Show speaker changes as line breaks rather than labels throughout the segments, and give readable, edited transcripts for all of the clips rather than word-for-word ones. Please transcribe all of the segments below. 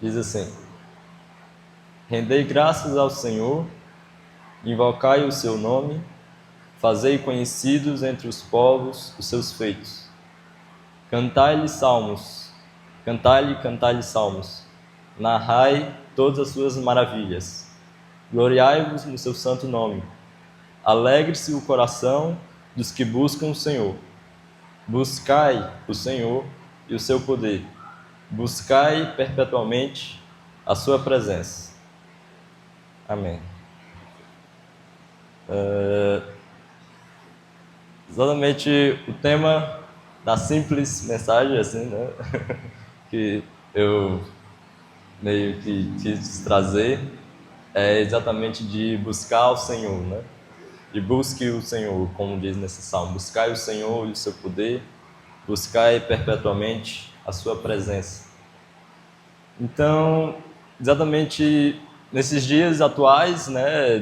Diz assim: Rendei graças ao Senhor, invocai o seu nome, fazei conhecidos entre os povos os seus feitos. Cantai-lhe salmos, cantai-lhe salmos, narrai todas as suas maravilhas. Gloriai-vos no seu santo nome. Alegre-se o coração dos que buscam o Senhor. Buscai o Senhor e o seu poder. Buscai perpetuamente a sua presença. Amém. Exatamente o tema da simples mensagem, assim, né? que eu meio que quis trazer é exatamente de buscar o Senhor, né? De busque o Senhor, como diz nesse salmo. Buscai o Senhor e o seu poder, buscai perpetuamente a sua presença. Então, exatamente nesses dias atuais, né,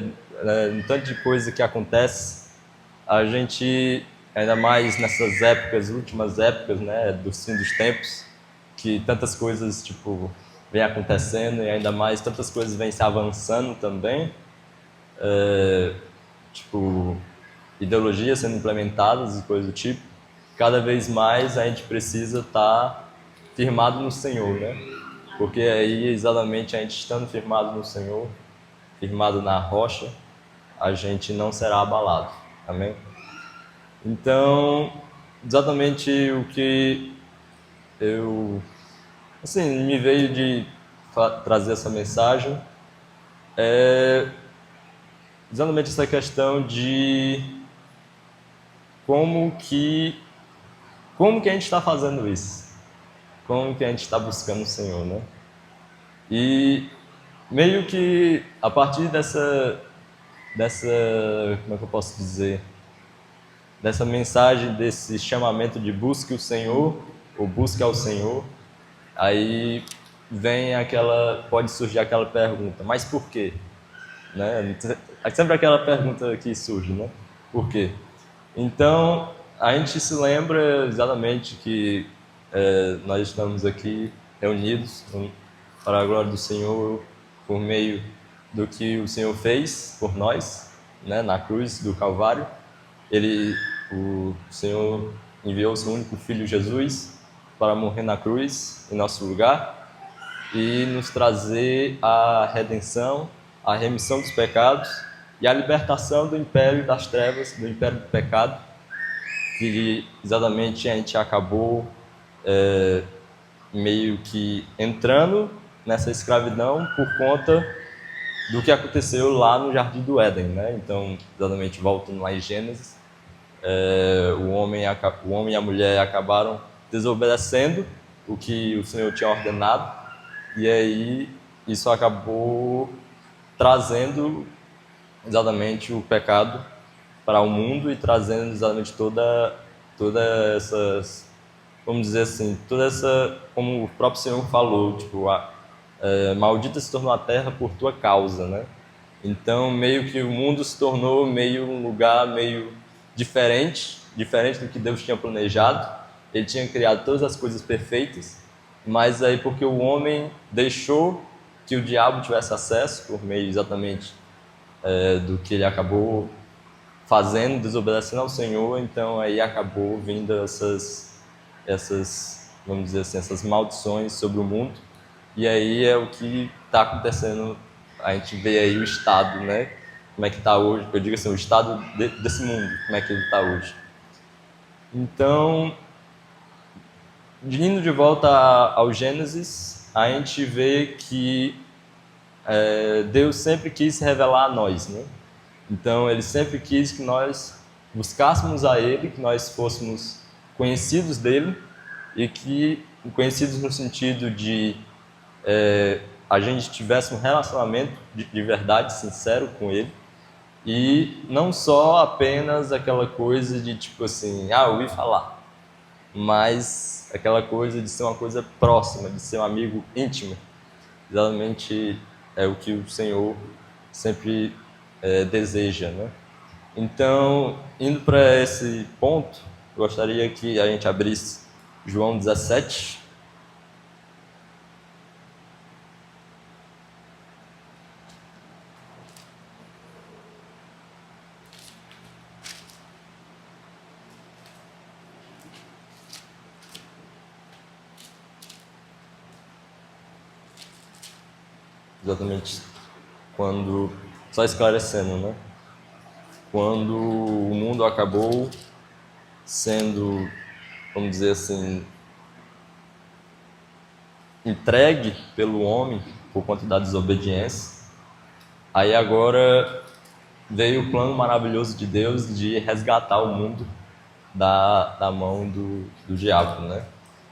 um tanto de coisa que acontece, a gente, ainda mais nessas épocas, últimas épocas, né, do fim dos tempos, que tantas coisas, tipo, vem acontecendo e ainda mais tantas coisas vêm se avançando também, tipo, ideologias sendo implementadas e coisas do tipo, cada vez mais a gente precisa estar firmado no Senhor, né? Porque aí, exatamente, a gente estando firmado no Senhor, firmado na rocha, a gente não será abalado. Amém? Então, exatamente o que eu, assim, me veio de trazer essa mensagem é exatamente essa questão de como que a gente está fazendo isso, como que a gente está buscando o Senhor, né? E meio que a partir dessa, como é que eu posso dizer, dessa mensagem, desse chamamento de busque o Senhor, ou busque ao Senhor, aí pode surgir aquela pergunta, mas por quê? Né? É sempre aquela pergunta que surge, né? Por quê? Então, a gente se lembra exatamente que nós estamos aqui reunidos para a glória do Senhor por meio do que o Senhor fez por nós, né, na cruz do Calvário. O Senhor enviou o seu único Filho Jesus para morrer na cruz em nosso lugar e nos trazer a redenção, a remissão dos pecados e a libertação do império das trevas, do império do pecado, que exatamente a gente acabou meio que entrando nessa escravidão por conta do que aconteceu lá no Jardim do Éden, né? Então, exatamente voltando lá em Gênesis, o homem e a mulher acabaram desobedecendo o que o Senhor tinha ordenado, e aí isso acabou trazendo exatamente o pecado para o mundo e trazendo exatamente toda essas, vamos dizer assim, toda essa, como o próprio Senhor falou, tipo, maldita se tornou a terra por tua causa, né? Então, meio que o mundo se tornou meio um lugar meio diferente do que Deus tinha planejado. Ele tinha criado todas as coisas perfeitas, mas aí porque o homem deixou que o diabo tivesse acesso por meio exatamente do que ele acabou fazendo, desobedecendo ao Senhor, então aí acabou vindo essas, vamos dizer assim, essas maldições sobre o mundo. E aí é o que está acontecendo, a gente vê aí o estado, né? Como é que está hoje, eu digo assim, o estado desse mundo, como é que ele está hoje. Então, indo de volta ao Gênesis, a gente vê que Deus sempre quis se revelar a nós, né? Então, Ele sempre quis que nós buscássemos a Ele, que nós fôssemos conhecidos dEle, e que conhecidos no sentido de a gente tivesse um relacionamento de verdade, sincero com Ele, e não só apenas aquela coisa de tipo assim, eu ouvi falar, mas aquela coisa de ser uma coisa próxima, de ser um amigo íntimo. Exatamente é o que o Senhor sempre deseja, né? Então, indo para esse ponto, eu gostaria que a gente abrisse João 17. exatamente quando, só esclarecendo, né? Quando o mundo acabou sendo, vamos dizer assim, entregue pelo homem por conta da desobediência, aí agora veio o plano maravilhoso de Deus de resgatar o mundo da mão do diabo, né?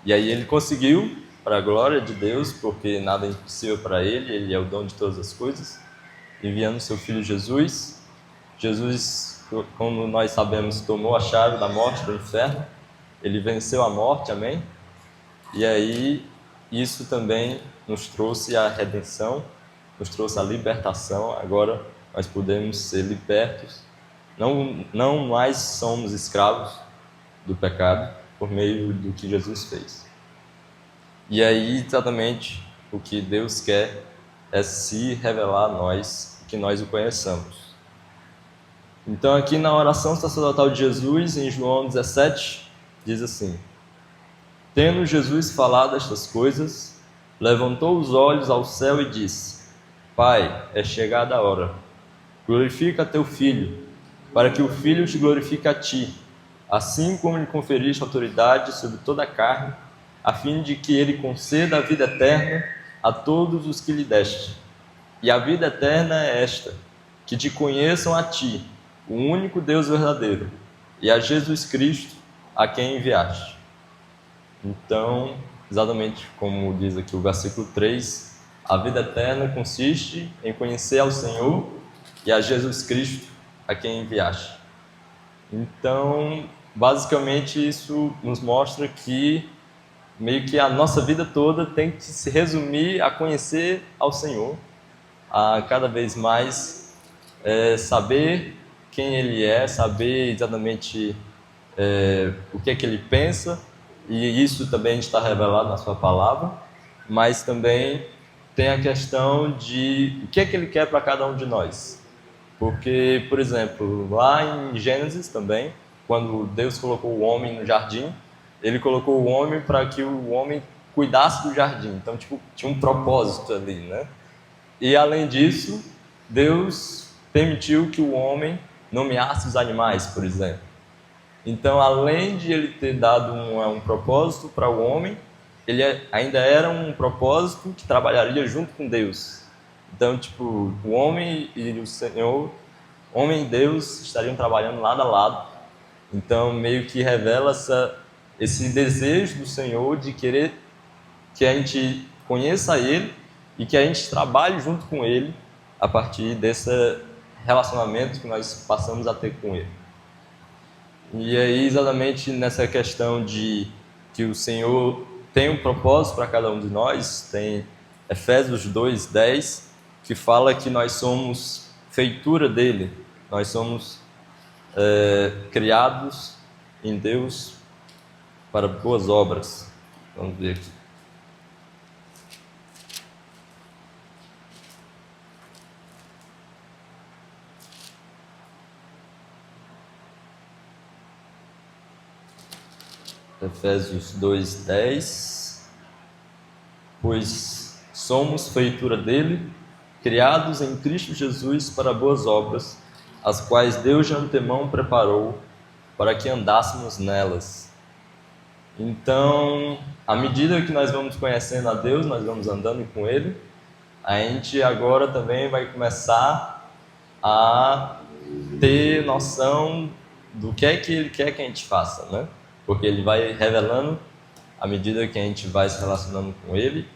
E aí ele conseguiu, para a glória de Deus, porque nada é impossível para ele, ele é o dono de todas as coisas, enviando seu filho Jesus. Jesus, como nós sabemos, tomou a chave da morte do inferno, ele venceu a morte, amém? E aí isso também nos trouxe a redenção, nos trouxe a libertação. Agora nós podemos ser libertos, não mais somos escravos do pecado por meio do que Jesus fez. E aí exatamente o que Deus quer é se revelar a nós, que nós o conheçamos. Então aqui na oração sacerdotal de Jesus, em João 17, diz assim: tendo Jesus falado estas coisas, levantou os olhos ao céu e disse: Pai, é chegada a hora. Glorifica teu Filho, para que o Filho te glorifique a ti, assim como lhe conferiste autoridade sobre toda a carne, a fim de que ele conceda a vida eterna a todos os que lhe deste. E a vida eterna é esta: que te conheçam a ti, o único Deus verdadeiro, e a Jesus Cristo, a quem enviaste. Então, exatamente como diz aqui o versículo 3, a vida eterna consiste em conhecer ao Senhor e a Jesus Cristo, a quem enviaste. Então, basicamente isso nos mostra que meio que a nossa vida toda tem que se resumir a conhecer ao Senhor, a cada vez mais saber quem Ele é, saber exatamente o que é que Ele pensa, e isso também está revelado na sua palavra, mas também tem a questão de o que é que Ele quer para cada um de nós. Porque, por exemplo, lá em Gênesis também, quando Deus colocou o homem no jardim, Ele colocou o homem para que o homem cuidasse do jardim. Então, tipo, tinha um propósito ali, né? E, além disso, Deus permitiu que o homem nomeasse os animais, por exemplo. Então, além de Ele ter dado um propósito para o homem, ele ainda era um propósito que trabalharia junto com Deus. Então, tipo, o homem e o Senhor, homem e Deus estariam trabalhando lado a lado. Então, meio que revela esse desejo do Senhor de querer que a gente conheça Ele e que a gente trabalhe junto com Ele a partir desse relacionamento que nós passamos a ter com Ele. E aí, exatamente nessa questão de que o Senhor tem um propósito para cada um de nós, tem Efésios 2:10, que fala que nós somos feitura dele, nós somos criados em Deus para boas obras. Vamos ver aqui. Efésios 2:10, pois somos feitura dele, criados em Cristo Jesus para boas obras, as quais Deus de antemão preparou para que andássemos nelas. Então, à medida que nós vamos conhecendo a Deus, nós vamos andando com Ele, a gente agora também vai começar a ter noção do que é que Ele quer que a gente faça, né? Porque Ele vai revelando, à medida que a gente vai se relacionando com Ele,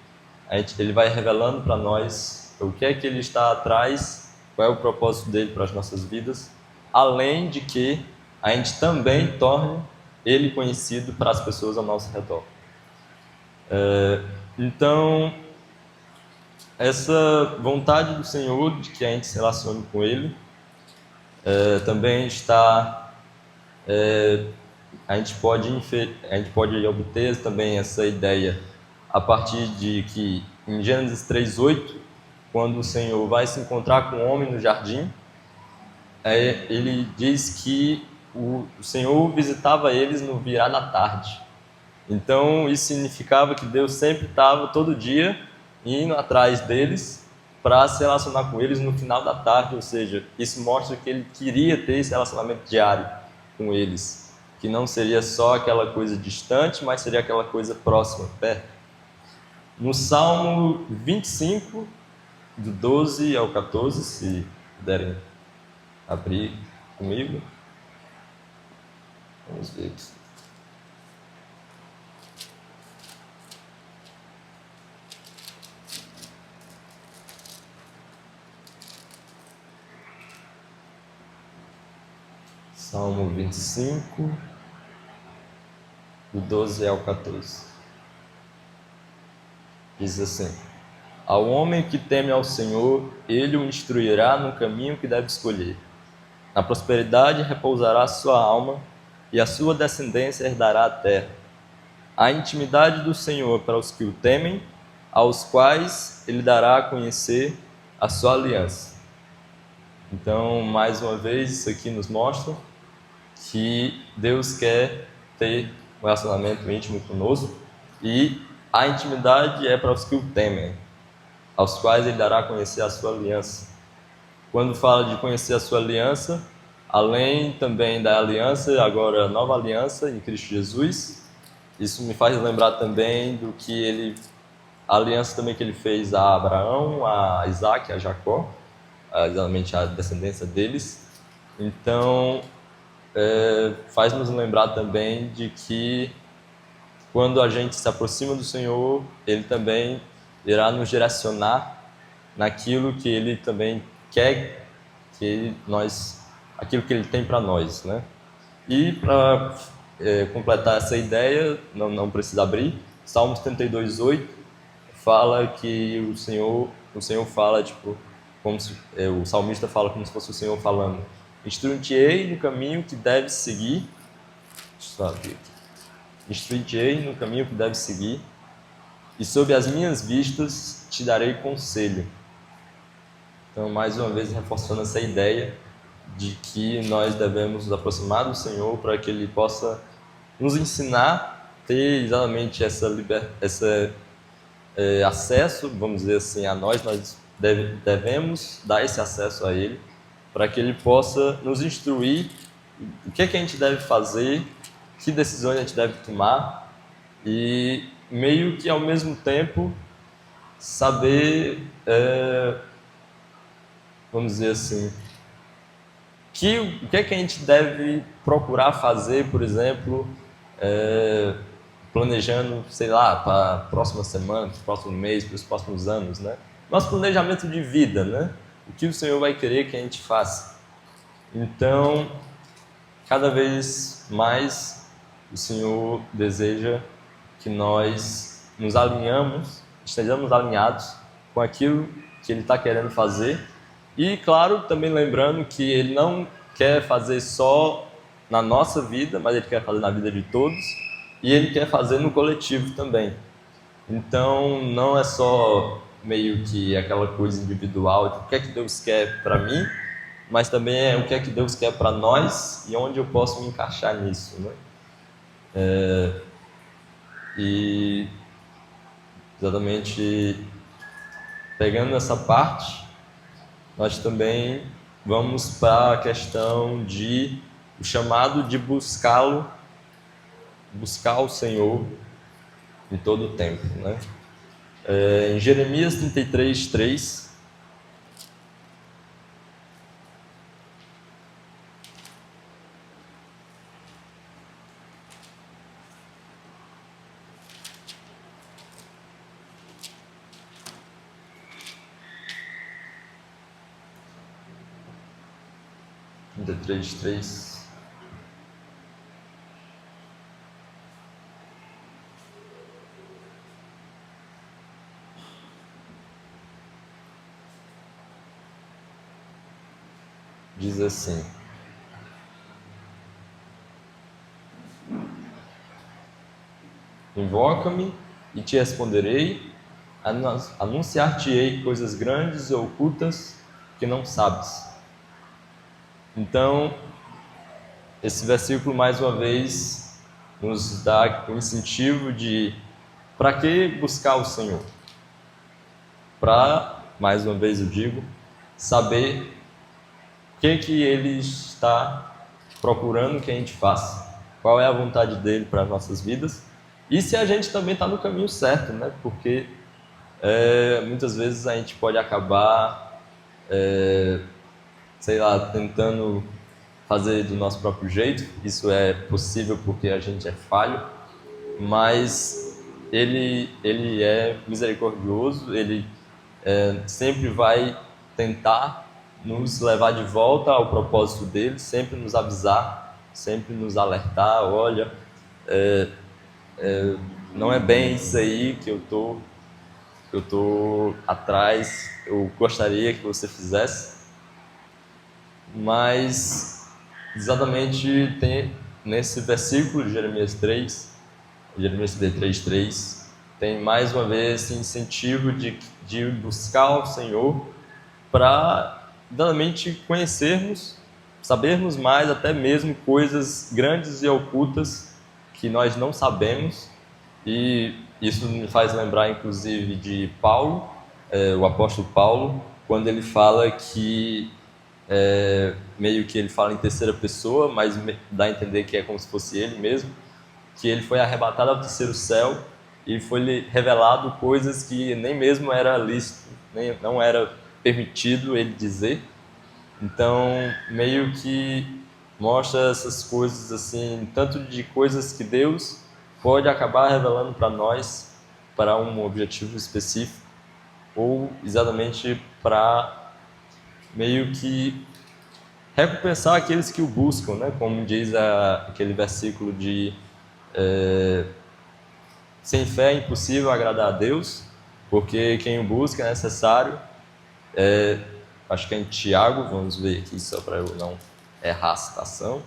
Ele vai revelando para nós o que é que Ele está atrás, qual é o propósito dele para as nossas vidas, além de que a gente também torne Ele conhecido para as pessoas ao nosso redor. Então, essa vontade do Senhor de que a gente se relacione com Ele também está... a gente pode obter também essa ideia a partir de que em Gênesis 3:8, quando o Senhor vai se encontrar com o homem no jardim, ele diz que o Senhor visitava eles no virar da tarde. Então isso significava que Deus sempre estava todo dia indo atrás deles para se relacionar com eles no final da tarde, ou seja, isso mostra que ele queria ter esse relacionamento diário com eles, que não seria só aquela coisa distante, mas seria aquela coisa próxima, perto. No Salmo 25, do 12 ao 14, se puderem abrir comigo. Vamos ver aqui. Salmo 25, do 12 ao 14. Diz assim: Ao homem que teme ao Senhor, ele o instruirá no caminho que deve escolher. Na prosperidade repousará sua alma, e a sua descendência herdará a terra. A intimidade do Senhor para os que o temem, aos quais ele dará a conhecer a sua aliança. Então, mais uma vez, isso aqui nos mostra que Deus quer ter um relacionamento íntimo conosco, e a intimidade é para os que o temem, aos quais ele dará a conhecer a sua aliança. Quando fala de conhecer a sua aliança, além também da aliança, agora a nova aliança em Cristo Jesus, isso me faz lembrar também do que a aliança também que ele fez a Abraão, a Isaac, a Jacó, exatamente a descendência deles. Então, faz-nos lembrar também de que quando a gente se aproxima do Senhor, Ele também irá nos direcionar naquilo que Ele também quer, aquilo que Ele tem para nós, né? E para completar essa ideia, não precisa abrir, Salmos 32:8 fala que o Senhor fala, tipo, como se, o salmista fala como se fosse o Senhor falando: Instruir-te-ei no caminho que deves seguir. Deixa eu abrir aqui. Instruir-te-ei no caminho que deves seguir, e sob as minhas vistas te darei conselho. Então, mais uma vez, reforçando essa ideia de que nós devemos nos aproximar do Senhor para que Ele possa nos ensinar a ter exatamente esse acesso, vamos dizer assim, a nós devemos dar esse acesso a Ele, para que Ele possa nos instruir o que é que a gente deve fazer, que decisões a gente deve tomar, e meio que ao mesmo tempo saber, vamos dizer assim, o que é que a gente deve procurar fazer, por exemplo, planejando, sei lá, para a próxima semana, para o próximo mês, para os próximos anos, né? Nosso planejamento de vida, né? O que o Senhor vai querer que a gente faça. Então, cada vez mais o Senhor deseja que nós nos estejamos alinhados com aquilo que Ele está querendo fazer. E, claro, também lembrando que Ele não quer fazer só na nossa vida, mas Ele quer fazer na vida de todos, e Ele quer fazer no coletivo também. Então, não é só meio que aquela coisa individual de o que é que Deus quer para mim, mas também é o que é que Deus quer para nós e onde eu posso me encaixar nisso, né? E exatamente pegando essa parte, nós também vamos para a questão de o chamado de buscar o Senhor em todo o tempo, né? Em Jeremias 33:3, diz assim: Invoca-me e te responderei, anunciar-te-ei coisas grandes e ocultas que não sabes. Então, esse versículo mais uma vez nos dá o incentivo de para que buscar o Senhor? Para mais uma vez eu digo, saber o que Ele está procurando que a gente faça, qual é a vontade dele para as nossas vidas, e se a gente também está no caminho certo, né? Porque muitas vezes a gente pode acabar, sei lá, tentando fazer do nosso próprio jeito. Isso é possível porque a gente é falho, mas ele é misericordioso, ele sempre vai tentar nos levar de volta ao propósito dele, sempre nos avisar, sempre nos alertar, olha, não é bem isso aí que eu tô atrás, eu gostaria que você fizesse. Mas exatamente tem nesse versículo de Jeremias 3, tem mais uma vez esse incentivo de buscar o Senhor para realmente conhecermos, sabermos mais até mesmo coisas grandes e ocultas que nós não sabemos. E isso me faz lembrar inclusive de Paulo, o apóstolo Paulo, quando ele fala que meio que ele fala em terceira pessoa, mas dá a entender que é como se fosse ele mesmo, que ele foi arrebatado ao terceiro céu e foi-lhe revelado coisas que nem mesmo era lícito, nem, não era permitido ele dizer. Então, meio que mostra essas coisas assim, tanto de coisas que Deus pode acabar revelando para nós, para um objetivo específico, ou exatamente para meio que recompensar aqueles que o buscam, né? Como diz aquele versículo de sem fé é impossível agradar a Deus, porque quem o busca é necessário. Acho que é em Tiago, vamos ver aqui só para eu não errar a citação.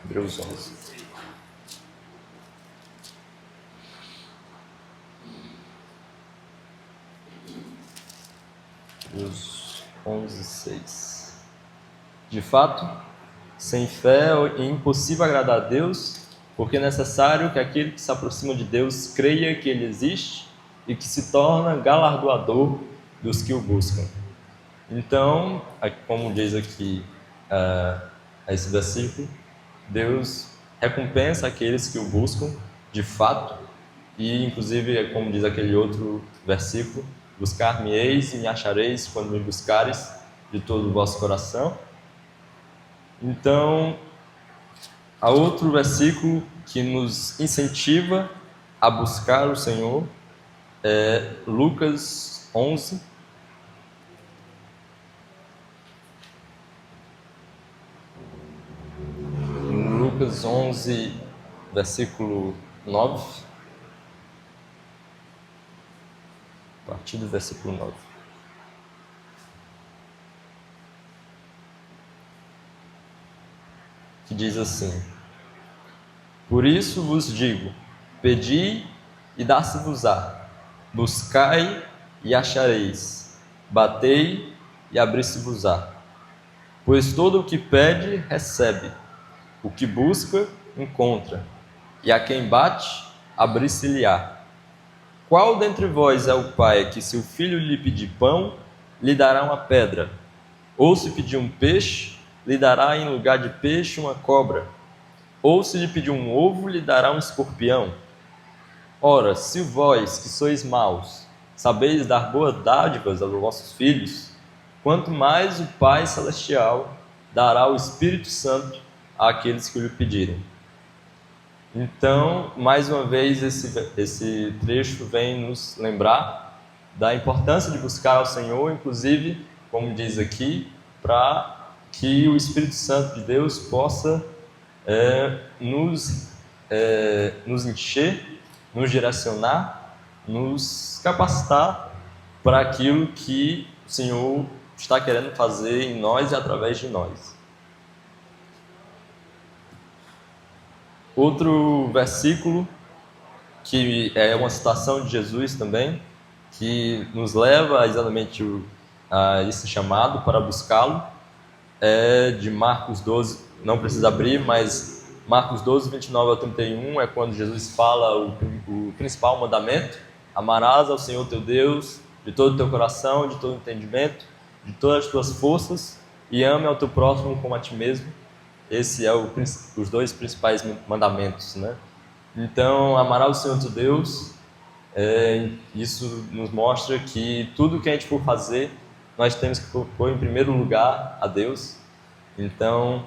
Hebreus 11. Hebreus 11, 6. De fato, sem fé é impossível agradar a Deus, porque é necessário que aquele que se aproxima de Deus creia que Ele existe e que se torna galardoador dos que o buscam. Então, como diz aqui esse versículo, Deus recompensa aqueles que o buscam de fato, e inclusive, como diz aquele outro versículo, buscar-me-eis e me achareis quando me buscares de todo o vosso coração. Então, há outro versículo que nos incentiva a buscar o Senhor, é Lucas 11. Lucas 11, versículo 9. A partir do versículo 9. Que diz assim: Por isso vos digo, pedi e dar-se-vos-á, buscai e achareis, batei e abrir-se-vos-á. Pois todo o que pede, recebe, o que busca, encontra, e a quem bate, abrir-se-lhe-á. Qual dentre vós é o pai que, se o filho lhe pedir pão, lhe dará uma pedra? Ou se pedir um peixe, lhe dará em lugar de peixe uma cobra? Ou se lhe pedir um ovo, lhe dará um escorpião? Ora, se vós, que sois maus, sabeis dar boas dádivas aos vossos filhos, quanto mais o Pai Celestial dará o Espírito Santo àqueles que lhe pedirem. Então, mais uma vez, esse trecho vem nos lembrar da importância de buscar ao Senhor, inclusive, como diz aqui, para que o Espírito Santo de Deus possa nos encher, nos direcionar, nos capacitar para aquilo que o Senhor está querendo fazer em nós e através de nós. Outro versículo, que é uma citação de Jesus também, que nos leva exatamente a esse chamado para buscá-lo, é de Marcos 12, não precisa abrir, mas Marcos 12, 29 ao 31 é quando Jesus fala o principal mandamento: amarás ao Senhor teu Deus de todo o teu coração, de todo o entendimento, de todas as tuas forças, e ame ao teu próximo como a ti mesmo. Esse é os dois principais mandamentos, né? Então, amar ao Senhor teu Deus, isso nos mostra que tudo que a gente for fazer, nós temos que pôr em primeiro lugar a Deus. Então,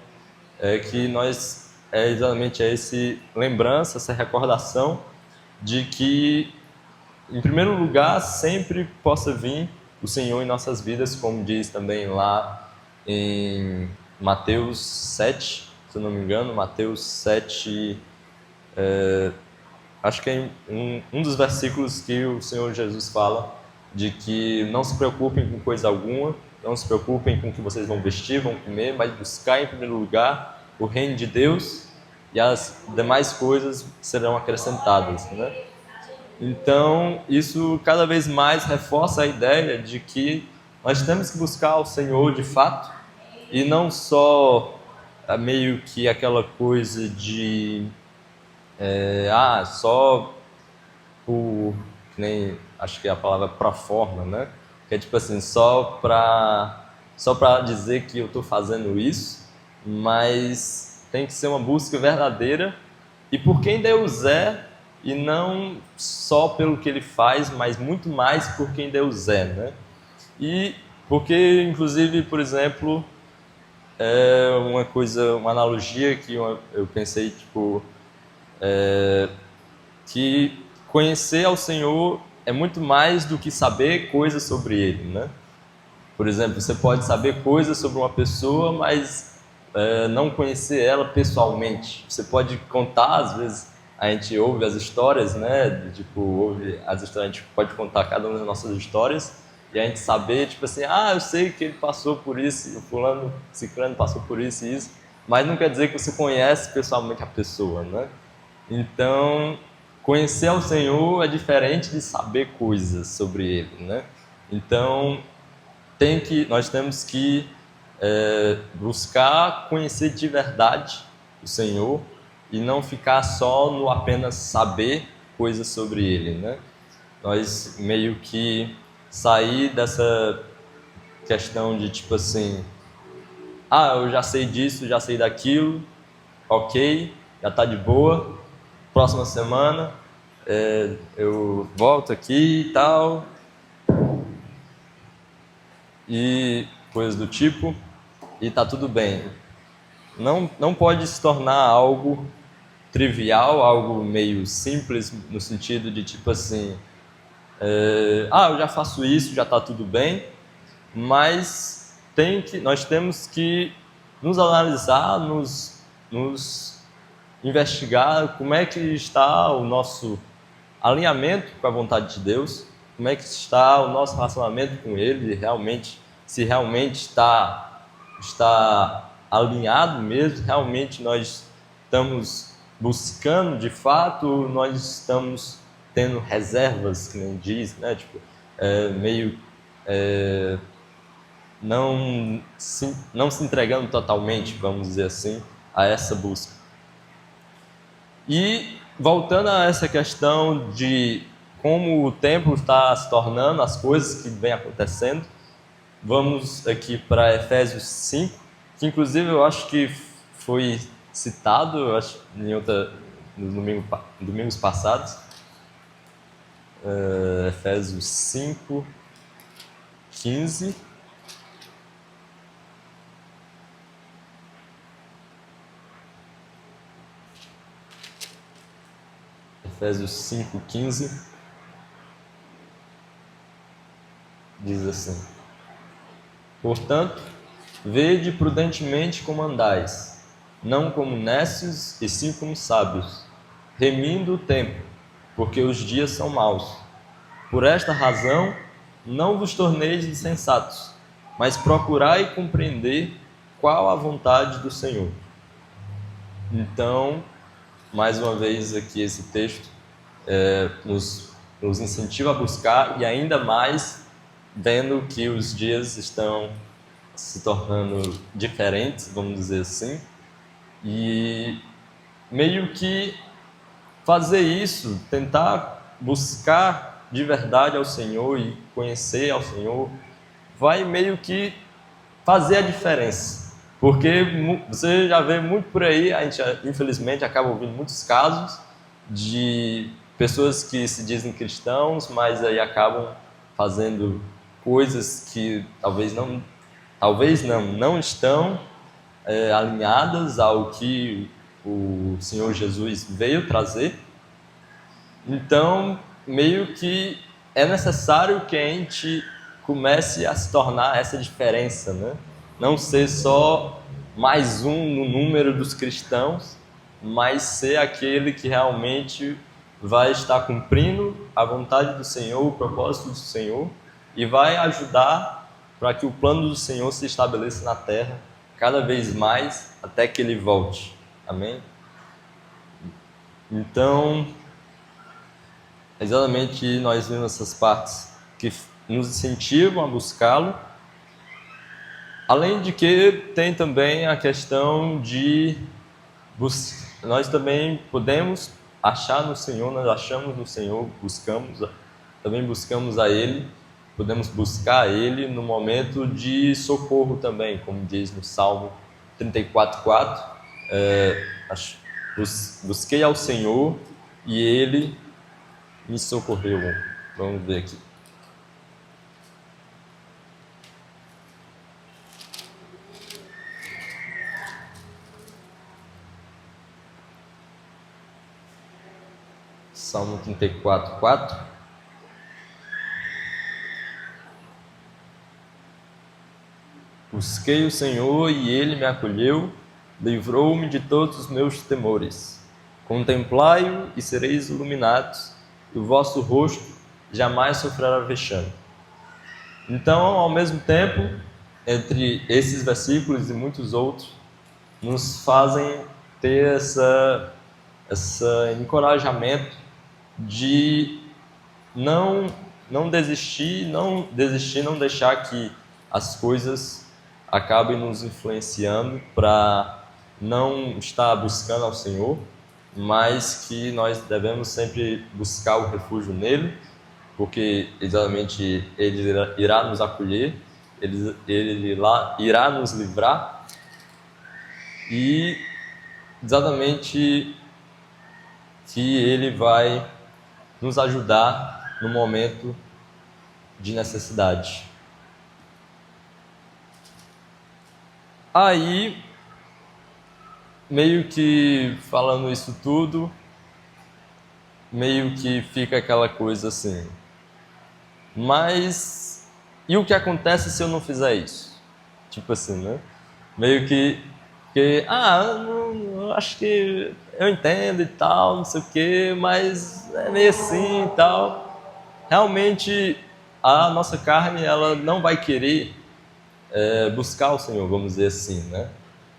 que nós exatamente essa lembrança, essa recordação de que, em primeiro lugar, sempre possa vir o Senhor em nossas vidas, como diz também lá em Mateus 7, se eu não me engano, Mateus 7, acho que é um dos versículos que o Senhor Jesus fala de que não se preocupem com coisa alguma, não se preocupem com o que vocês vão vestir, vão comer, mas buscar em primeiro lugar o reino de Deus e as demais coisas serão acrescentadas, né? Então, isso cada vez mais reforça a ideia de que nós temos que buscar o Senhor de fato e não só meio que aquela coisa de só por, nem acho que a palavra pro forma, né? Que é tipo assim, só para dizer que eu estou fazendo isso, mas tem que ser uma busca verdadeira e por quem Deus é, e não só pelo que Ele faz, mas muito mais por quem Deus é, né? E porque, inclusive, por exemplo, uma analogia que eu pensei, tipo, que conhecer ao Senhor é muito mais do que saber coisas sobre Ele, né? Por exemplo, você pode saber coisas sobre uma pessoa, mas não conhecer ela pessoalmente. Você pode contar, às vezes a gente ouve as histórias, né? Ouve as histórias, a gente pode contar cada uma das nossas histórias e a gente saber, tipo assim, eu sei que ele passou por isso, o fulano, ciclano passou por isso e isso, mas não quer dizer que você conhece pessoalmente a pessoa, né? Então, conhecer ao Senhor é diferente de saber coisas sobre Ele, né? Então, nós temos que buscar conhecer de verdade o Senhor e não ficar só no apenas saber coisas sobre Ele, né? Nós meio que sair dessa questão de tipo assim, eu já sei disso, já sei daquilo, ok, já está de boa, próxima semana eu volto aqui e tal, e coisas do tipo, e tá tudo bem. Não pode se tornar algo trivial, algo meio simples, no sentido de tipo assim, eu já faço isso, já está tudo bem, mas nós temos que nos analisar, nos investigar como é que está o nosso alinhamento com a vontade de Deus, como é que está o nosso relacionamento com Ele, se realmente está alinhado mesmo, realmente nós estamos buscando de fato, nós estamos tendo reservas, que nem diz, né? Tipo, não se entregando totalmente, vamos dizer assim, a essa busca. E voltando a essa questão de como o tempo está se tornando, as coisas que vêm acontecendo, vamos aqui para Efésios 5, que inclusive eu acho que foi citado, eu acho, nos domingos passados. Efésios 5, 15. Efésios 5, 15. Diz assim: portanto, vede prudentemente como andais, não como necios e sim como sábios, remindo o tempo, porque os dias são maus. Por esta razão, não vos torneis insensatos, mas procurar e compreender qual a vontade do Senhor. Então, mais uma vez aqui esse texto nos incentiva a buscar, e ainda mais vendo que os dias estão se tornando diferentes, vamos dizer assim, e meio que fazer isso, tentar buscar de verdade ao Senhor e conhecer ao Senhor, vai meio que fazer a diferença. Porque você já vê muito por aí, a gente infelizmente acaba ouvindo muitos casos de pessoas que se dizem cristãos, mas aí acabam fazendo coisas que não estão alinhadas ao que o Senhor Jesus veio trazer. Então, meio que é necessário que a gente comece a se tornar essa diferença, né? Não ser só mais um no número dos cristãos, mas ser aquele que realmente vai estar cumprindo a vontade do Senhor, o propósito do Senhor, e vai ajudar para que o plano do Senhor se estabeleça na terra cada vez mais até que Ele volte. Amém? Então, exatamente nós vimos essas partes que nos incentivam a buscá-lo. Além de que tem também a questão de nós também podemos achar no Senhor, nós achamos no Senhor, também buscamos a Ele, podemos buscar a Ele no momento de socorro também, como diz no Salmo 34:4, busquei ao Senhor e Ele me socorreu. Vamos ver aqui. Salmo 34:4. Busquei o Senhor e Ele me acolheu, livrou-me de todos os meus temores. Contemplai-o e sereis iluminados, e o vosso rosto jamais sofrerá vexame. Então, ao mesmo tempo, entre esses versículos e muitos outros, nos fazem ter esse encorajamento de não desistir, não deixar que as coisas acabem nos influenciando para não estar buscando ao Senhor, mas que nós devemos sempre buscar o refúgio nele, porque exatamente Ele irá nos acolher, Ele irá nos livrar, e exatamente que Ele vai nos ajudar no momento de necessidade. Aí, meio que falando isso tudo, meio que fica aquela coisa assim, mas e o que acontece se eu não fizer isso? Tipo assim, né? Meio que acho que eu entendo e tal, não sei o quê, mas é meio assim e tal. Realmente, a nossa carne, ela não vai querer buscar o Senhor, vamos dizer assim, né?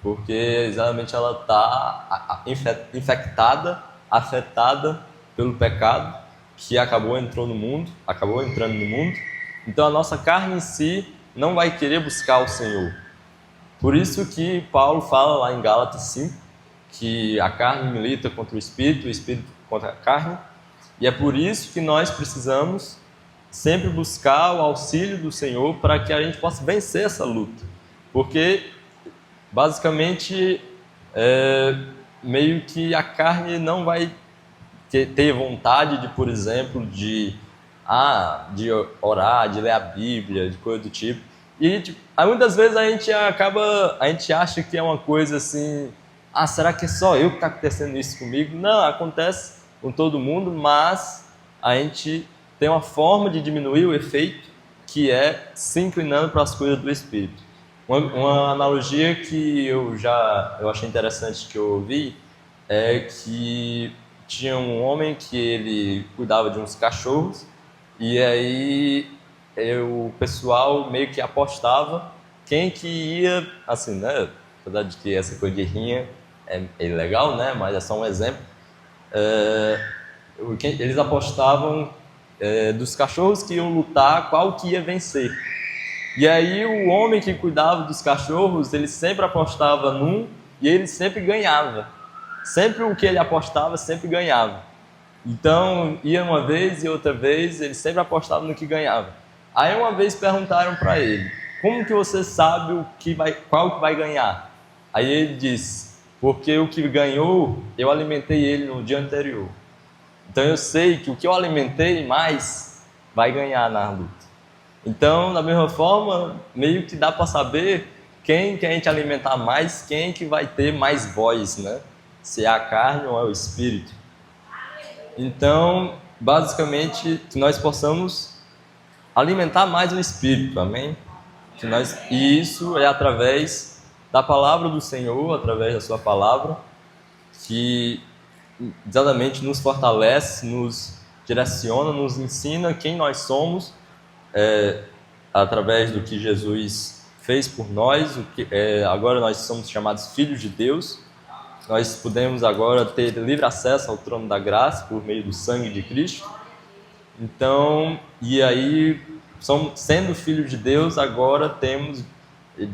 Porque exatamente ela está infectada, afetada pelo pecado que acabou entrando no mundo. Então a nossa carne em si não vai querer buscar o Senhor. Por isso que Paulo fala lá em Gálatas 5 que a carne milita contra o Espírito contra a carne, e é por isso que nós precisamos sempre buscar o auxílio do Senhor para que a gente possa vencer essa luta, porque basicamente meio que a carne não vai ter vontade de, por exemplo, de orar, de ler a Bíblia, de coisa do tipo. E muitas vezes a gente acha que é uma coisa assim, será que é só eu que está acontecendo isso comigo? Não, acontece com todo mundo, mas a gente tem uma forma de diminuir o efeito, que é se inclinando para as coisas do Espírito. Uma analogia que eu achei interessante que eu ouvi é que tinha um homem que ele cuidava de uns cachorros, e aí o pessoal meio que apostava quem que ia, assim, né? Apesar de que essa coisa de rinha é ilegal, né? Mas é só um exemplo. Eles apostavam dos cachorros que iam lutar, qual que ia vencer. E aí o homem que cuidava dos cachorros, ele sempre apostava num e ele sempre ganhava. Sempre o que ele apostava, sempre ganhava. Então, ia uma vez e outra vez, ele sempre apostava no que ganhava. Aí uma vez perguntaram para ele, como que você sabe qual que vai ganhar? Aí ele disse, porque o que ganhou, eu alimentei ele no dia anterior. Então eu sei que o que eu alimentei mais vai ganhar na luta. Então, da mesma forma, meio que dá para saber quem que a gente alimentar mais, quem que vai ter mais voz, né? Se é a carne ou é o espírito. Então, basicamente, que nós possamos alimentar mais o espírito, amém? E isso é através da palavra do Senhor, através da sua palavra, que exatamente nos fortalece, nos direciona, nos ensina quem nós somos, através do que Jesus fez por nós. Agora nós somos chamados filhos de Deus. Nós podemos agora ter livre acesso ao trono da graça por meio do sangue de Cristo. Então, e aí, sendo filhos de Deus, agora temos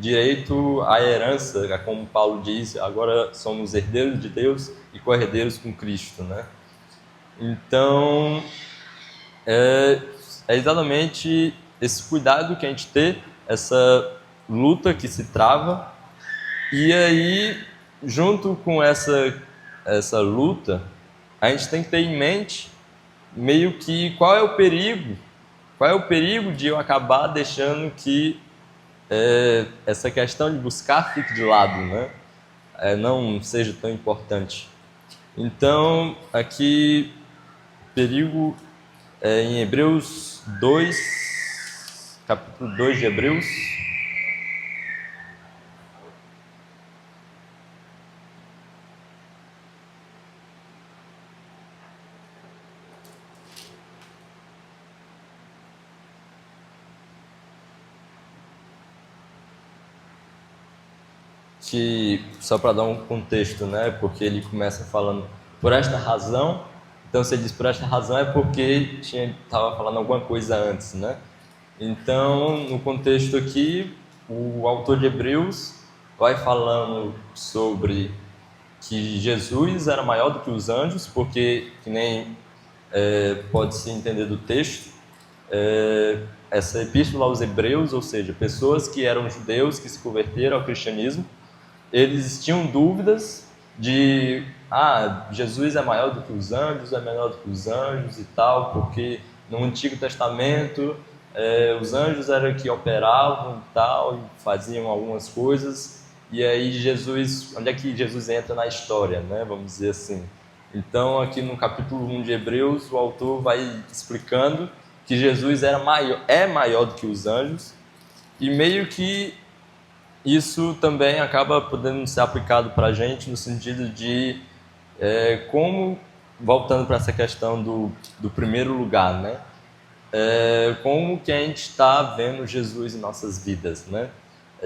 direito à herança, como Paulo diz, agora somos herdeiros de Deus e co-herdeiros com Cristo, né? Então, é exatamente esse cuidado que a gente tem, essa luta que se trava, e aí, junto com essa luta, a gente tem que ter em mente meio que qual é o perigo de eu acabar deixando que essa questão de buscar fique de lado, né? Não seja tão importante. Então, aqui, perigo em Hebreus 2, capítulo 2 de Hebreus, que, só para dar um contexto, né? Porque ele começa falando por esta razão. Então, se ele diz por esta razão, é porque estava falando alguma coisa antes, né? Então, no contexto aqui, o autor de Hebreus vai falando sobre que Jesus era maior do que os anjos, porque, que nem pode-se entender do texto, essa epístola aos Hebreus, ou seja, pessoas que eram judeus, que se converteram ao cristianismo, eles tinham dúvidas de Jesus é maior do que os anjos, é menor do que os anjos e tal, porque no Antigo Testamento os anjos eram que operavam e tal, e faziam algumas coisas, e aí Jesus, onde é que Jesus entra na história, né? Vamos dizer assim. Então aqui no capítulo 1 de Hebreus, o autor vai explicando que Jesus é maior do que os anjos, e meio que isso também acaba podendo ser aplicado para a gente no sentido de como, voltando para essa questão do primeiro lugar, né? Como que a gente está vendo Jesus em nossas vidas, né?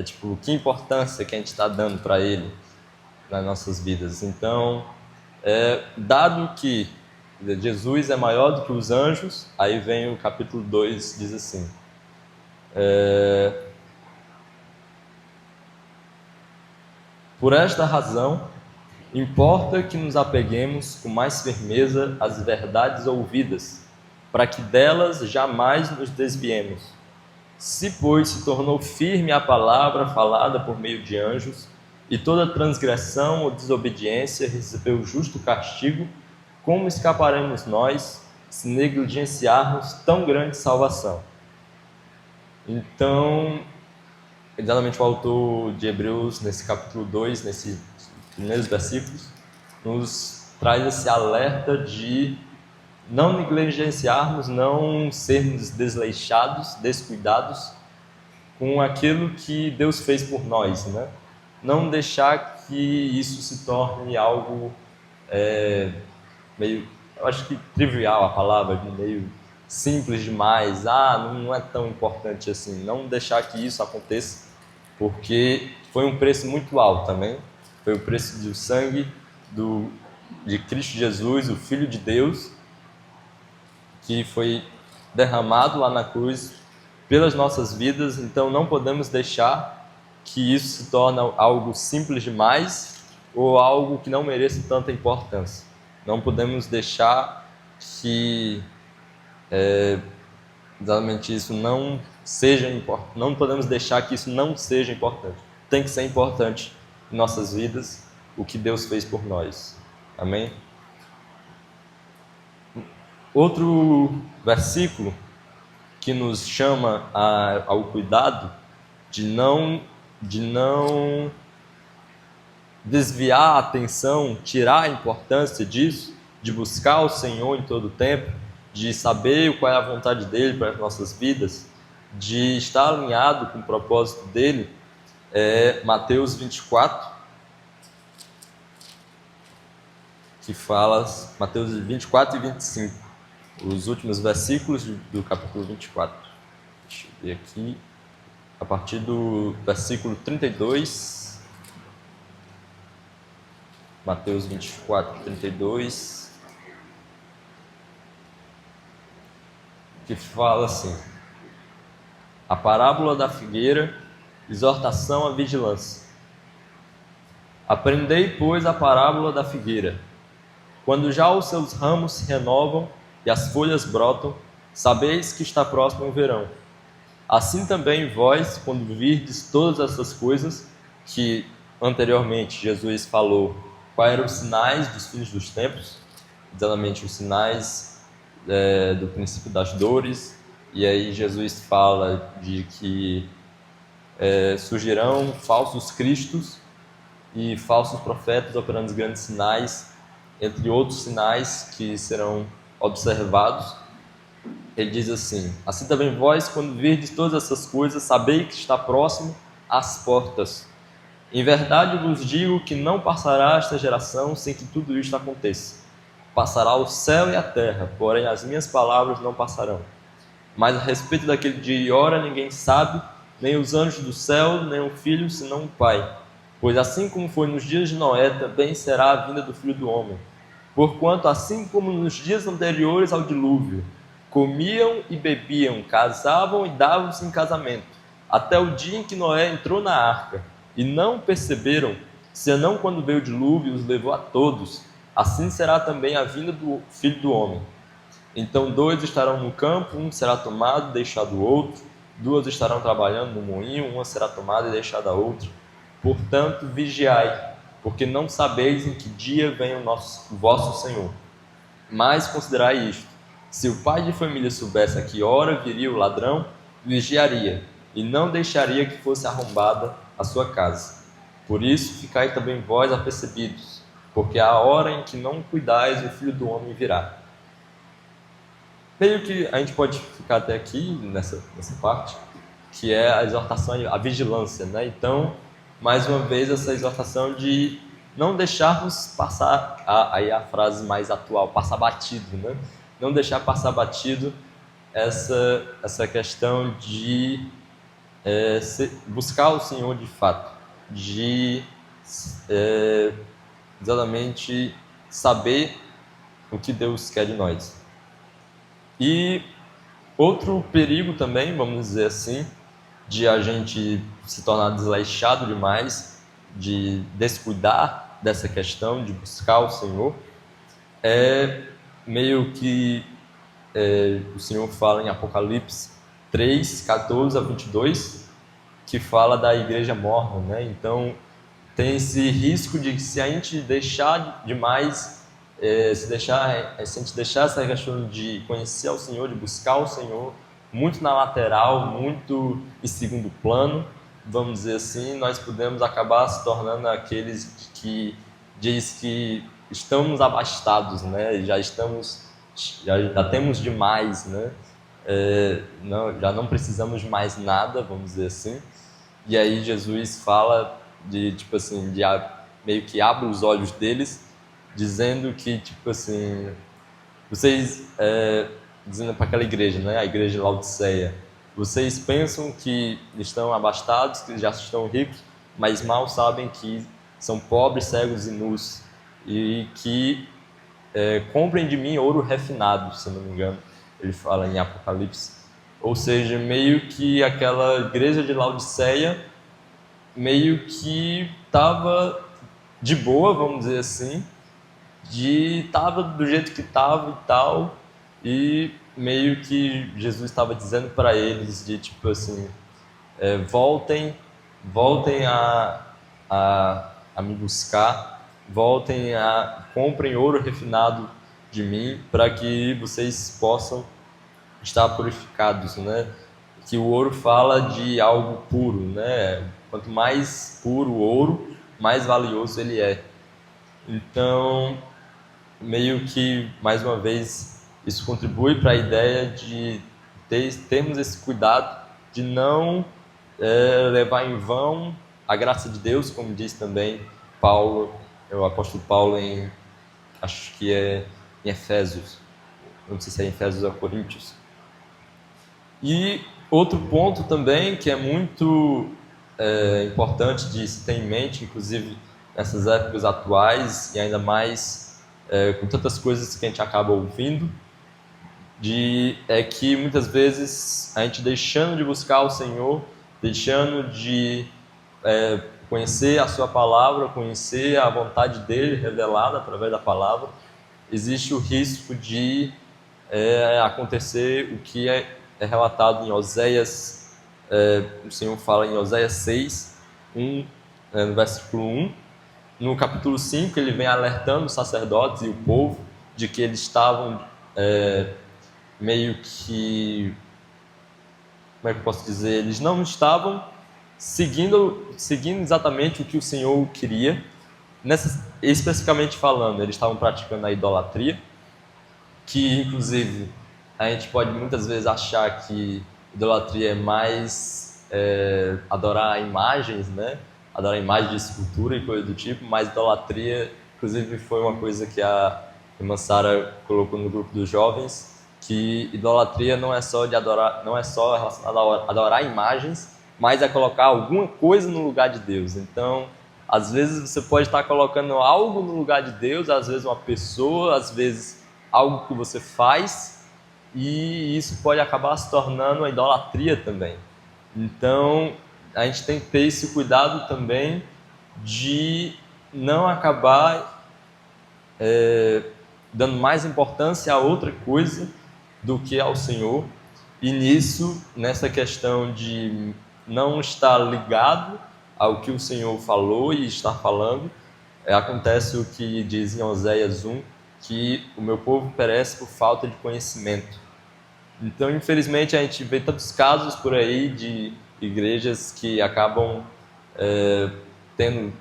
Tipo, que importância que a gente está dando para Ele nas nossas vidas. Então, dado que Jesus é maior do que os anjos, aí vem o capítulo 2, diz assim, por esta razão, importa que nos apeguemos com mais firmeza às verdades ouvidas, para que delas jamais nos desviemos. Se, pois, se tornou firme a palavra falada por meio de anjos, e toda transgressão ou desobediência recebeu justo castigo, como escaparemos nós se negligenciarmos tão grande salvação? Então, exatamente o autor de Hebreus, nesse capítulo 2, nesses primeiros versículos, nos traz esse alerta de não negligenciarmos, não sermos desleixados, descuidados com aquilo que Deus fez por nós, né? Não deixar que isso se torne algo meio, eu acho que trivial a palavra, meio simples demais, não é tão importante assim. Não deixar que isso aconteça, porque foi um preço muito alto também. Foi o preço do sangue de Cristo Jesus, o Filho de Deus, que foi derramado lá na cruz pelas nossas vidas. Então não podemos deixar que isso se torne algo simples demais ou algo que não mereça tanta importância. Não podemos deixar que exatamente isso não seja importante. Não podemos deixar que isso não seja importante. Tem que ser importante em nossas vidas o que Deus fez por nós. Amém? Outro versículo que nos chama ao cuidado de não desviar a atenção, tirar a importância disso, de buscar o Senhor em todo o tempo, de saber qual é a vontade dele para as nossas vidas, de estar alinhado com o propósito dele, é Mateus 24, que fala, Mateus 24 e 25, os últimos versículos do capítulo 24. Deixa eu ver aqui, a partir do versículo 32, Mateus 24, 32, que fala assim: a parábola da figueira, exortação à vigilância. Aprendei, pois, a parábola da figueira. Quando já os seus ramos se renovam e as folhas brotam, sabeis que está próximo o verão. Assim também vós, quando virdes todas essas coisas, que anteriormente Jesus falou quais eram os sinais dos fins dos tempos, exatamente os sinais do princípio das dores, e aí Jesus fala de que surgirão falsos cristos e falsos profetas operando os grandes sinais, entre outros sinais que serão observados. Ele diz assim: assim também vós, quando virdes todas essas coisas, sabei que está próximo às portas. Em verdade vos digo que não passará esta geração sem que tudo isto aconteça. Passará o céu e a terra, porém as minhas palavras não passarão. Mas a respeito daquele dia e hora ninguém sabe, nem os anjos do céu, nem o Filho, senão o Pai. Pois assim como foi nos dias de Noé, também será a vinda do Filho do Homem. Porquanto assim como nos dias anteriores ao dilúvio, comiam e bebiam, casavam e davam-se em casamento, até o dia em que Noé entrou na arca, e não perceberam, senão quando veio o dilúvio e os levou a todos, assim será também a vinda do Filho do Homem. Então 2 estarão no campo, um será tomado e deixado o outro, 2 estarão trabalhando no moinho, uma será tomada e deixada a outra. Portanto, vigiai, porque não sabeis em que dia vem o vosso Senhor. Mas considerai isto: se o pai de família soubesse a que hora viria o ladrão, vigiaria, e não deixaria que fosse arrombada a sua casa. Por isso, ficai também vós apercebidos, porque a hora em que não cuidais, o Filho do Homem virá. Meio que a gente pode ficar até aqui, nessa parte, que é a exortação à vigilância, né? Então, mais uma vez, essa exortação de não deixarmos passar, aí a frase mais atual, passar batido, né? Não deixar passar batido essa questão de buscar o Senhor de fato, de exatamente saber o que Deus quer de nós. E outro perigo também, vamos dizer assim, de a gente se tornar desleixado demais, de descuidar dessa questão de buscar o Senhor, é meio que o Senhor fala em Apocalipse 3, 14 a 22, que fala da igreja morna, né? Então tem esse risco de, se a gente deixar demais, se a gente deixar essa questão de conhecer o Senhor, de buscar o Senhor, muito na lateral, muito em segundo plano, vamos dizer assim, nós podemos acabar se tornando aqueles que diz que estamos abastados, né? Já temos demais, né? Já não precisamos de mais nada, vamos dizer assim. E aí Jesus fala de, tipo assim, meio que abre os olhos deles, dizendo que, tipo assim, vocês dizendo para aquela igreja, né, a igreja de Laodiceia: vocês pensam que estão abastados, que já estão ricos, mas mal sabem que são pobres, cegos e nus, e que comprem de mim ouro refinado, se não me engano, ele fala em Apocalipse. Ou seja, meio que aquela igreja de Laodiceia meio que estava de boa, vamos dizer assim, estava do jeito que estava e tal, e meio que Jesus estava dizendo para eles de tipo assim, voltem a me buscar, comprem ouro refinado de mim, para que vocês possam estar purificados, né? Que o ouro fala de algo puro, né? Quanto mais puro o ouro, mais valioso ele é. Então, meio que, mais uma vez, isso contribui para a ideia de termos esse cuidado de não levar em vão a graça de Deus, como diz também Paulo, o apóstolo Paulo, acho que é em Efésios, não sei se é em Efésios ou Coríntios. E outro ponto também que é muito importante de se ter em mente, inclusive nessas épocas atuais e ainda mais com tantas coisas que a gente acaba ouvindo, é que muitas vezes a gente deixando de buscar o Senhor, deixando de conhecer a sua palavra, conhecer a vontade dele revelada através da palavra, existe o risco de acontecer o que é relatado em Oséias, o Senhor fala em Oséias 6, no versículo 1. No capítulo 5, ele vem alertando os sacerdotes e o povo de que eles estavam meio que, como é que eu posso dizer, eles não estavam seguindo exatamente o que o Senhor queria. Especificamente falando, eles estavam praticando a idolatria, que inclusive a gente pode muitas vezes achar que idolatria é mais adorar imagens, né? Adorar imagens de escultura e coisa do tipo, mas idolatria, inclusive, foi uma coisa que a irmã Sara colocou no grupo dos jovens, que idolatria não é só relacionada a adorar imagens, mas a colocar alguma coisa no lugar de Deus. Então, às vezes você pode estar colocando algo no lugar de Deus, às vezes uma pessoa, às vezes algo que você faz, e isso pode acabar se tornando uma idolatria também. Então, a gente tem que ter esse cuidado também de não acabar dando mais importância a outra coisa do que ao Senhor. E nessa questão de não estar ligado ao que o Senhor falou e está falando, acontece o que diz em Oséias 1, que o meu povo perece por falta de conhecimento. Então, infelizmente, a gente vê tantos casos por aí de igrejas que acabam tendo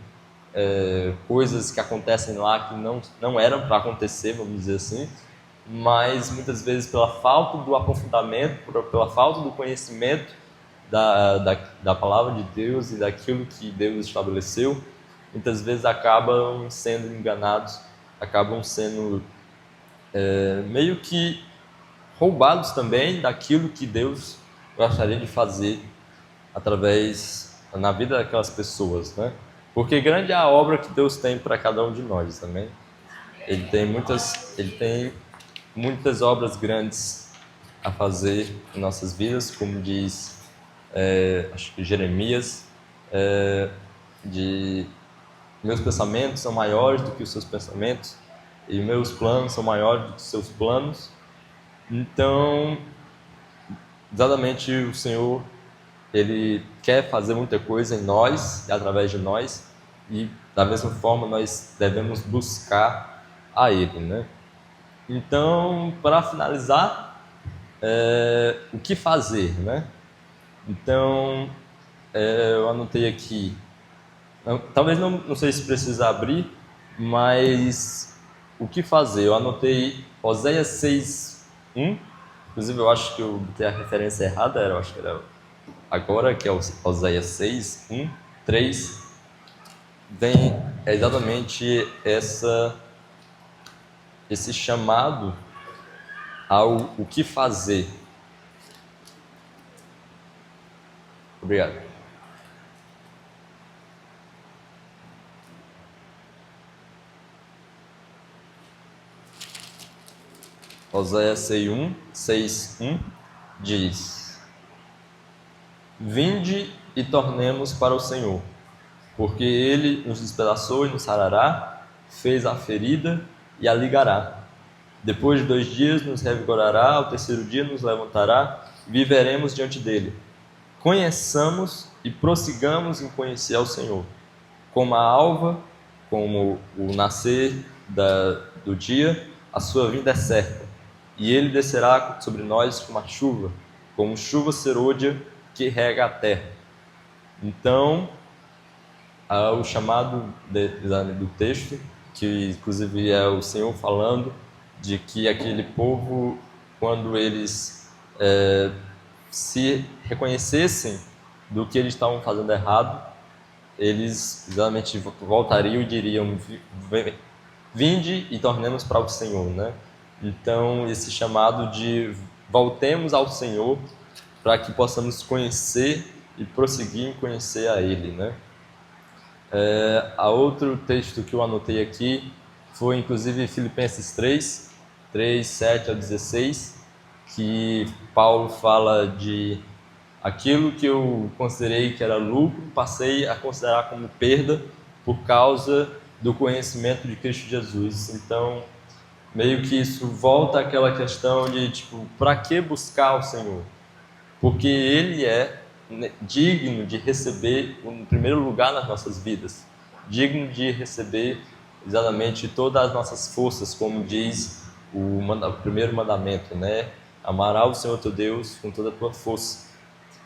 coisas que acontecem lá que não eram para acontecer, vamos dizer assim, mas muitas vezes pela falta do aprofundamento, pela falta do conhecimento da palavra de Deus e daquilo que Deus estabeleceu, muitas vezes acabam sendo enganados, acabam sendo meio que roubados também daquilo que Deus gostaria de fazer na vida daquelas pessoas, né? Porque grande é a obra que Deus tem para cada um de nós também. Ele tem muitas obras grandes a fazer em nossas vidas, como diz, acho que Jeremias, meus pensamentos são maiores do que os seus pensamentos e meus planos são maiores do que os seus planos. Então, exatamente, o Senhor, Ele quer fazer muita coisa em nós e através de nós, e da mesma forma nós devemos buscar a Ele, né? Então, para finalizar, o que fazer, né? Então, eu anotei aqui, talvez não sei se precisa abrir, mas o que fazer? Eu anotei Oséias 6, 1. Inclusive, eu acho que eu botei a referência errada, eu acho que era agora, que é Oséias 6, 1, 3. Vem exatamente esse chamado ao o que fazer. Obrigado. Oséias 6:1 diz: Vinde e tornemos para o Senhor, porque Ele nos despedaçou e nos sarará, fez a ferida e a ligará. Depois de 2 dias nos revigorará, ao terceiro dia nos levantará, e viveremos diante dele. Conheçamos e prossigamos em conhecer ao Senhor. Como a alva, como o nascer do dia, a sua vinda é certa. E ele descerá sobre nós como a chuva, como chuva serôdia que rega a terra. Então, o chamado do texto, que inclusive é o Senhor falando, de que aquele povo, quando eles se reconhecessem do que eles estavam fazendo errado, eles exatamente voltariam e diriam: vinde e tornemos para o Senhor, né? Então, esse chamado de voltemos ao Senhor para que possamos conhecer e prosseguir em conhecer a Ele, né? A outro texto que eu anotei aqui foi inclusive Filipenses 3:7-16, que Paulo fala de aquilo que eu considerei que era lucro, passei a considerar como perda por causa do conhecimento de Cristo Jesus. Então, meio que isso volta àquela questão de, tipo, para que buscar o Senhor? Porque Ele é digno de receber o primeiro lugar nas nossas vidas, digno de receber exatamente todas as nossas forças, como diz o primeiro mandamento, né? Amarás o Senhor teu Deus com toda a tua força.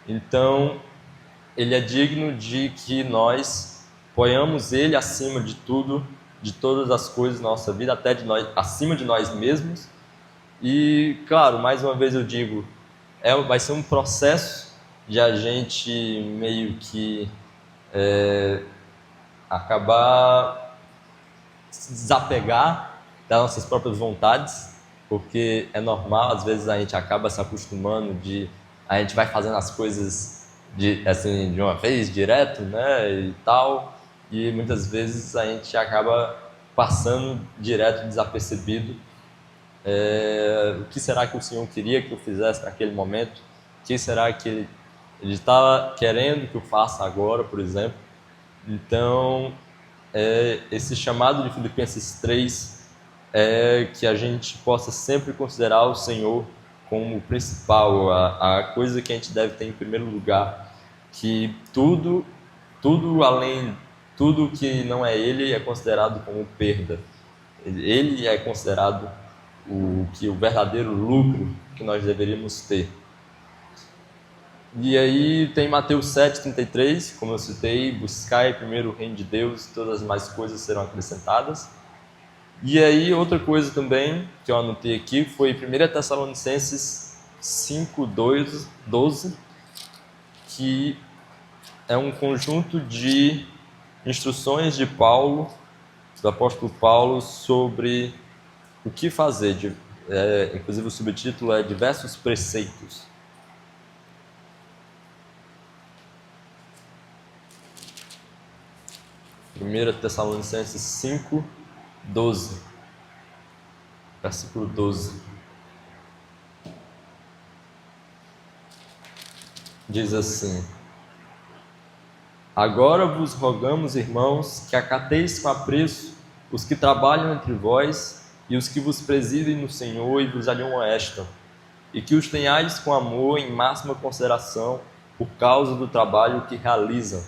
Então, Ele é digno de que nós ponhamos Ele acima de tudo, de todas as coisas da nossa vida, até de nós, acima de nós mesmos. E, claro, mais uma vez eu digo, vai ser um processo de a gente meio que acabar se desapegar das nossas próprias vontades, porque é normal, às vezes a gente acaba se acostumando a gente vai fazendo as coisas de uma vez, direto, né, e tal, e muitas vezes a gente acaba passando direto, desapercebido. O que será que o Senhor queria que eu fizesse naquele momento? O que será que Ele estava querendo que eu faça agora, por exemplo? Então, esse chamado de Filipenses 3 é que a gente possa sempre considerar o Senhor como o principal, a coisa que a gente deve ter em primeiro lugar, que tudo além, tudo que não é Ele é considerado como perda. Ele é considerado o verdadeiro lucro que nós deveríamos ter. E aí tem Mateus 7:33, como eu citei: buscai primeiro o reino de Deus, todas as mais coisas serão acrescentadas. E aí outra coisa também que eu anotei aqui foi 1 Tessalonicenses 5:12, que é um conjunto de instruções de Paulo, do apóstolo Paulo, sobre o que fazer. Inclusive o subtítulo é Diversos Preceitos. 1 Tessalonicenses 5:12, versículo 12. Diz assim: Agora vos rogamos, irmãos, que acateis com apreço os que trabalham entre vós e os que vos presidem no Senhor e vos admoestam, e que os tenhais com amor em máxima consideração por causa do trabalho que realizam.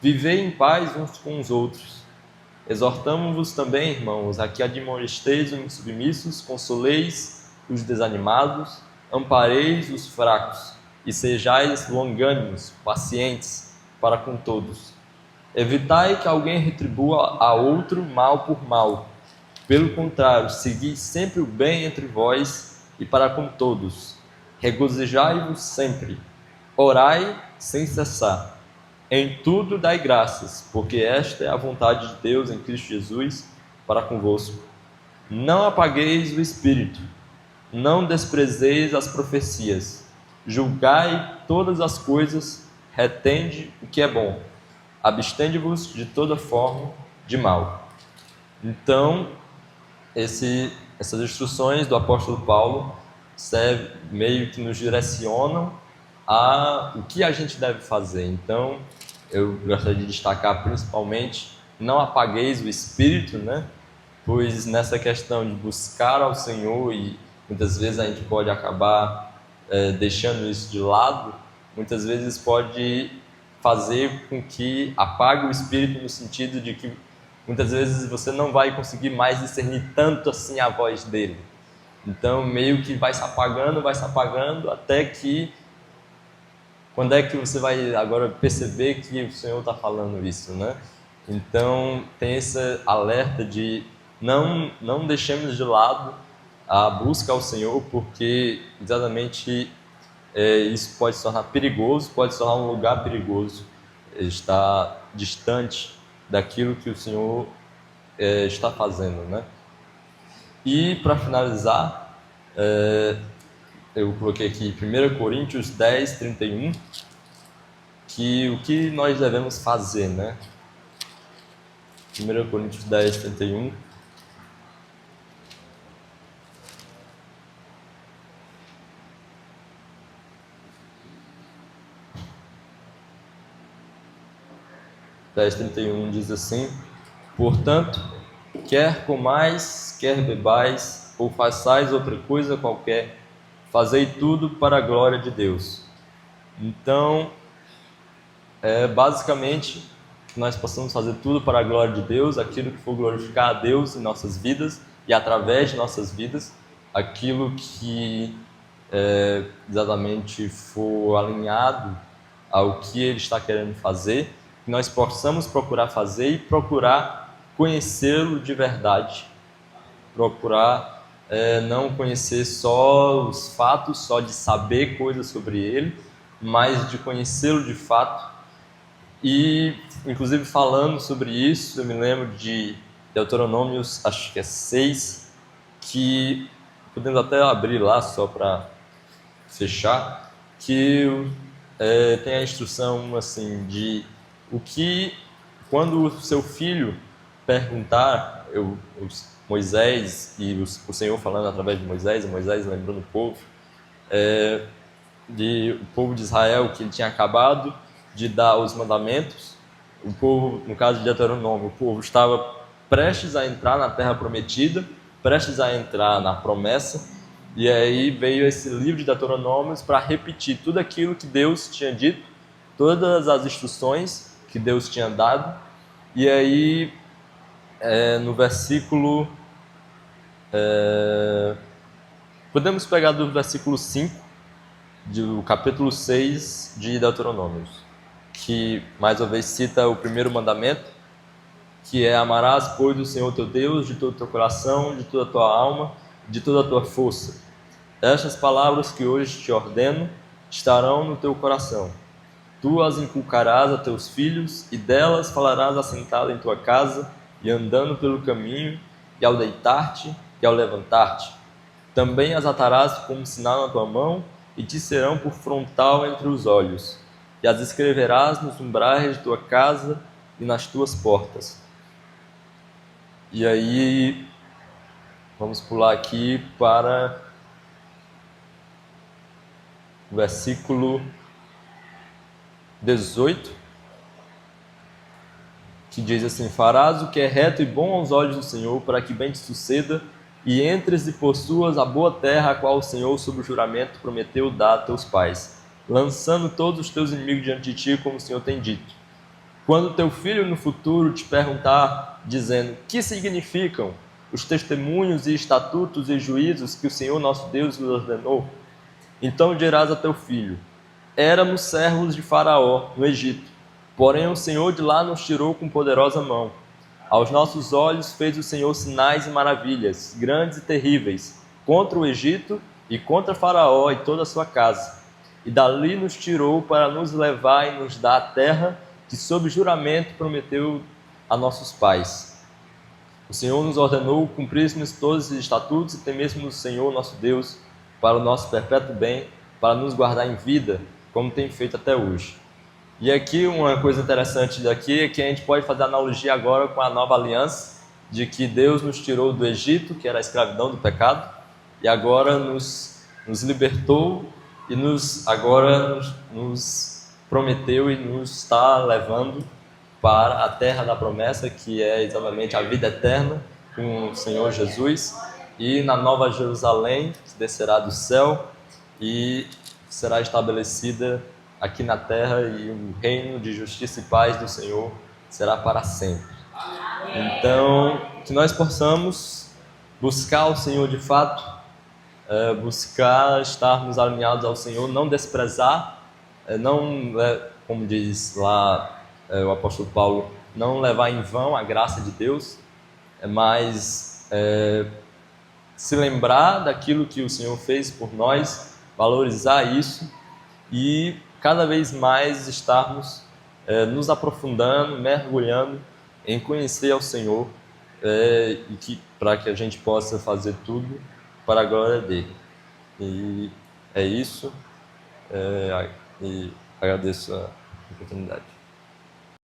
Vivei em paz uns com os outros. Exortamo-vos também, irmãos, a que admoesteis os insubmissos, consoleis os desanimados, ampareis os fracos, e sejais longânimos, pacientes para com todos. Evitai que alguém retribua a outro mal por mal. Pelo contrário, segui sempre o bem entre vós e para com todos. Regozijai-vos sempre. Orai sem cessar. Em tudo dai graças, porque esta é a vontade de Deus em Cristo Jesus para convosco. Não apagueis o Espírito. não desprezeis as profecias, julgai todas as coisas, retende o que é bom, abstende-vos de toda forma de mal. Então, essas instruções do apóstolo Paulo meio que nos direcionam a o que a gente deve fazer. Então, eu gostaria de destacar principalmente: não apagueis o espírito, né? Pois nessa questão de buscar ao Senhor, e muitas vezes a gente pode acabar deixando isso de lado, muitas vezes pode fazer com que apague o espírito, no sentido de que muitas vezes você não vai conseguir mais discernir tanto assim a voz dele. Então meio que vai se apagando, até que quando é que você vai agora perceber que o Senhor está falando isso, né? Então tem esse alerta de não deixemos de lado a busca ao Senhor, porque exatamente isso pode se tornar perigoso, pode se tornar um lugar perigoso, estar distante daquilo que o Senhor está fazendo, né? E para finalizar, eu coloquei aqui 1 Coríntios 10, 31, que o que nós devemos fazer, né? 1 Coríntios 10, 31. Diz assim: portanto, quer comais, quer bebais, ou façais outra coisa qualquer, fazei tudo para a glória de Deus. Então, basicamente, que nós possamos fazer tudo para a glória de Deus, aquilo que for glorificar a Deus em nossas vidas e através de nossas vidas, aquilo que exatamente for alinhado ao que Ele está querendo fazer, que nós possamos procurar fazer e procurar conhecê-lo de verdade, procurar não conhecer só os fatos, só de saber coisas sobre Ele, mas de conhecê-lo de fato. E, inclusive, falando sobre isso, eu me lembro de Deuteronômio, acho que é 6, que podemos até abrir lá só para fechar, que tem a instrução assim de o que, quando o seu filho perguntar, Moisés e o Senhor falando através de Moisés, Moisés lembrando o povo, o povo de Israel, que ele tinha acabado de dar os mandamentos. O povo, no caso de Deuteronômio, o povo estava prestes a entrar na terra prometida, prestes a entrar na promessa, e aí veio esse livro de Deuteronômios para repetir tudo aquilo que Deus tinha dito, todas as instruções que Deus tinha dado. E aí no versículo podemos pegar do versículo 5 do capítulo 6 de Deuteronômios, que mais uma vez cita o primeiro mandamento, que é: amarás, pois, o Senhor teu Deus de todo o teu coração, de toda a tua alma, de toda a tua força. Estas palavras que hoje te ordeno estarão no teu coração. Tu as inculcarás a teus filhos, e delas falarás assentado em tua casa, e andando pelo caminho, e ao deitar-te, e ao levantar-te. Também as atarás como sinal na tua mão, e te serão por frontal entre os olhos. E as escreverás nos umbrais de tua casa e nas tuas portas. E aí, vamos pular aqui para o versículo 18, que diz assim: farás o que é reto e bom aos olhos do Senhor, para que bem te suceda, e entres e possuas a boa terra, a qual o Senhor, sob o juramento, prometeu dar a teus pais, lançando todos os teus inimigos diante de ti, como o Senhor tem dito. Quando teu filho no futuro te perguntar, dizendo: que significam os testemunhos e estatutos e juízos que o Senhor nosso Deus nos ordenou? Então dirás a teu filho: éramos servos de Faraó no Egito, porém o Senhor de lá nos tirou com poderosa mão. Aos nossos olhos fez o Senhor sinais e maravilhas, grandes e terríveis, contra o Egito e contra Faraó e toda a sua casa. E dali nos tirou para nos levar e nos dar a terra que sob juramento prometeu a nossos pais. O Senhor nos ordenou cumpríssemos todos os estatutos e temêssemos o Senhor nosso Deus para o nosso perpétuo bem, para nos guardar em vida, como tem feito até hoje. E aqui uma coisa interessante daqui é que a gente pode fazer analogia agora com a nova aliança, de que Deus nos tirou do Egito, que era a escravidão do pecado, e agora nos libertou e agora nos prometeu e nos está levando para a terra da promessa, que é exatamente a vida eterna com o Senhor Jesus, e na nova Jerusalém, que descerá do céu e será estabelecida aqui na terra, e o reino de justiça e paz do Senhor será para sempre. Então, que nós possamos buscar o Senhor de fato, buscar estarmos alinhados ao Senhor, não desprezar, como diz lá o apóstolo Paulo, não levar em vão a graça de Deus, mas se lembrar daquilo que o Senhor fez por nós, valorizar isso e cada vez mais estarmos nos aprofundando, mergulhando em conhecer ao Senhor, para que a gente possa fazer tudo para a glória dele. E é isso, e agradeço a oportunidade.